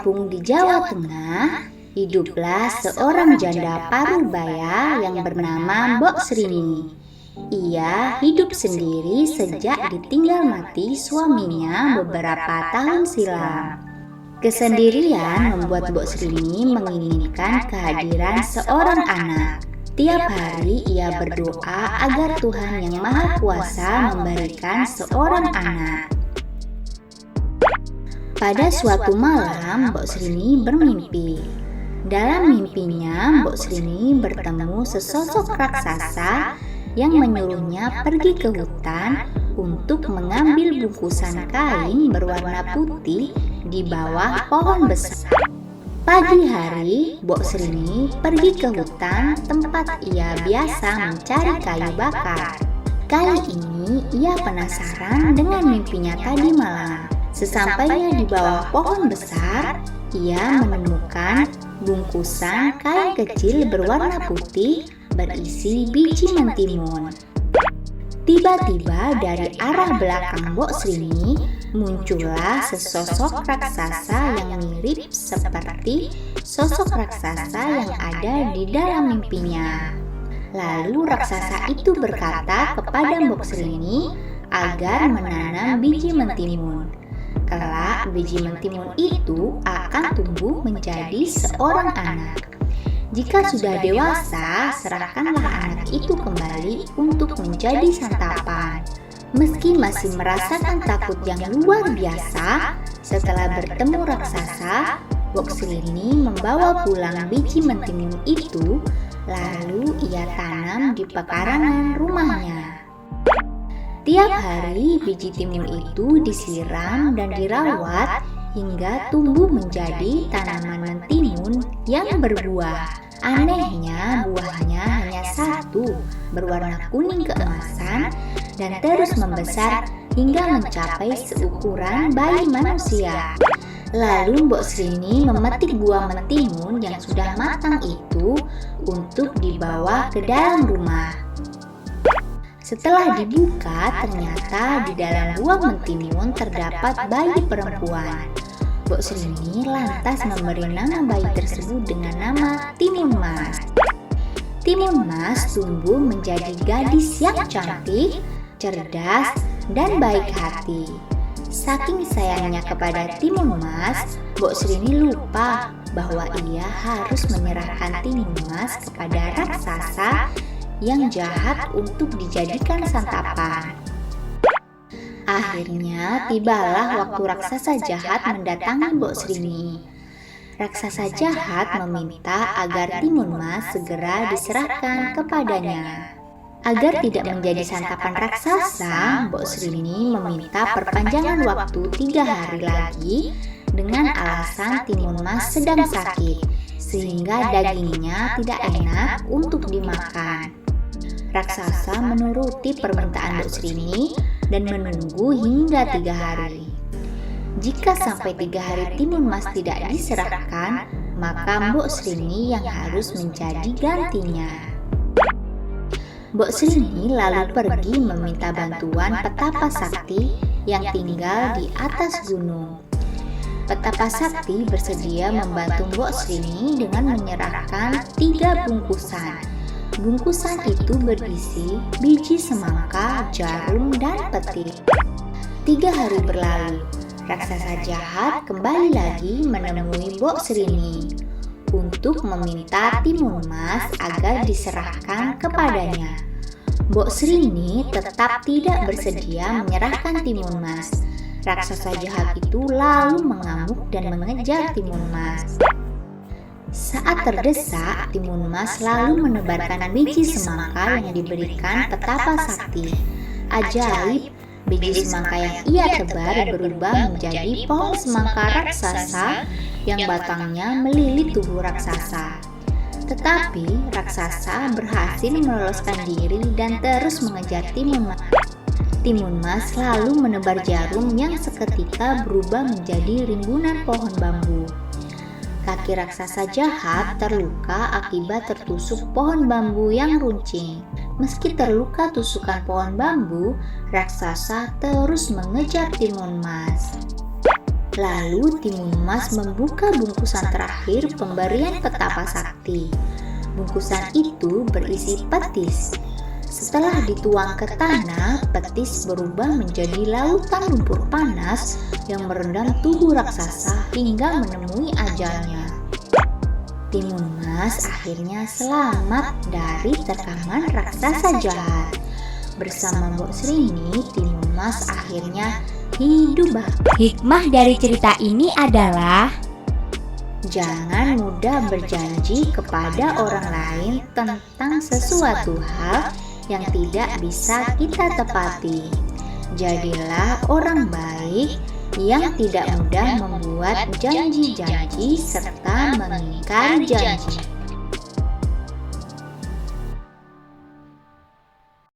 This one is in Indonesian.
kampung di Jawa Tengah, hiduplah seorang janda parubaya yang bernama Mbok Srini. Ia hidup sendiri sejak ditinggal mati suaminya beberapa tahun silam. Kesendirian membuat Mbok Srini menginginkan kehadiran seorang anak. Tiap hari ia berdoa agar Tuhan Yang Maha Kuasa memberikan seorang anak. Pada suatu malam, Mbok Srini bermimpi. Dalam mimpinya, Mbok Srini bertemu sesosok raksasa yang menyuruhnya pergi ke hutan untuk mengambil bungkusan kain berwarna putih di bawah pohon besar. Pagi hari, Mbok Srini pergi ke hutan tempat ia biasa mencari kayu bakar. Kali ini ia penasaran dengan mimpinya tadi malam. Sesampainya di bawah pohon besar, ia menemukan bungkusan kain kecil berwarna putih berisi biji mentimun. Tiba-tiba dari arah belakang Mbok Srini muncullah sesosok raksasa yang mirip seperti sosok raksasa yang ada di dalam mimpinya. Lalu raksasa itu berkata kepada Mbok Srini agar menanam biji mentimun. Kelak biji mentimun itu akan tumbuh menjadi seorang anak. Jika sudah dewasa, serahkanlah anak itu kembali untuk menjadi santapan. Meski masih merasakan takut yang luar biasa, setelah bertemu raksasa, Mbok Srini membawa pulang biji mentimun itu, lalu ia tanam di pekarangan rumahnya. Tiap hari biji timun itu disiram dan dirawat hingga tumbuh menjadi tanaman mentimun yang berbuah. Anehnya, buahnya hanya satu, berwarna kuning keemasan dan terus membesar hingga mencapai seukuran bayi manusia. Lalu Mbok Srini memetik buah mentimun yang sudah matang itu untuk dibawa ke dalam rumah. Setelah dibuka, ternyata di dalam buah mentimun terdapat bayi perempuan. Mbok Srini lantas memberi nama bayi tersebut dengan nama Timun Mas. Timun Mas tumbuh menjadi gadis yang cantik, cerdas, dan baik hati. Saking sayangnya kepada Timun Mas, Mbok Srini lupa bahwa ia harus menyerahkan Timun Mas kepada raksasa yang jahat untuk dijadikan santapan. Akhirnya tibalah waktu raksasa jahat mendatangi Mbok Srini. Raksasa jahat meminta agar Timun Mas segera diserahkan kepadanya. Agar tidak menjadi santapan raksasa, Mbok Srini meminta perpanjangan waktu 3 hari lagi dengan alasan Timun Mas sedang sakit, sehingga dagingnya tidak enak untuk dimakan. Raksasa menuruti permintaan Mbok Srini dan menunggu hingga 3 hari. Jika sampai 3 hari Timun Mas tidak diserahkan, maka Mbok Srini yang harus menjadi gantinya. Mbok Srini lalu pergi meminta bantuan Petapa Sakti yang tinggal di atas gunung. Petapa Sakti bersedia membantu Mbok Srini dengan menyerahkan 3 bungkusan. Bungkusan itu berisi biji semangka, jarum, dan peti. 3 hari berlalu, raksasa jahat kembali lagi menemui Mbok Srini untuk meminta Timun Mas agar diserahkan kepadanya. Mbok Srini tetap tidak bersedia menyerahkan Timun Mas. Raksasa jahat itu lalu mengamuk dan mengejar Timun Mas. Saat terdesak, Timun Mas lalu menebarkan biji semangka yang diberikan Petapa Sakti. Ajaib, biji semangka yang ia tebar berubah menjadi pohon semangka raksasa yang batangnya melilit tubuh raksasa. Tetapi raksasa berhasil meloloskan diri dan terus mengejar Timun Mas. Timun Mas lalu menebar jarum yang seketika berubah menjadi rimbunan pohon bambu. Kaki raksasa jahat terluka akibat tertusuk pohon bambu yang runcing. Meski terluka tusukan pohon bambu, raksasa terus mengejar Timun Mas. Lalu Timun Mas membuka bungkusan terakhir pemberian petapa sakti. Bungkusan itu berisi petis. Setelah dituang ke tanah, petis berubah menjadi lautan lumpur panas yang merendam tubuh raksasa hingga menemui ajalnya. Timun Mas akhirnya selamat dari terkaman raksasa jahat. Bersama Mbok Srini, Timun Mas akhirnya hidup bahagia. Hikmah dari cerita ini adalah Jangan mudah berjanji kepada orang lain tentang sesuatu hal yang tidak bisa kita tepati. Jadilah orang baik yang tidak mudah membuat janji-janji serta mengingkari janji.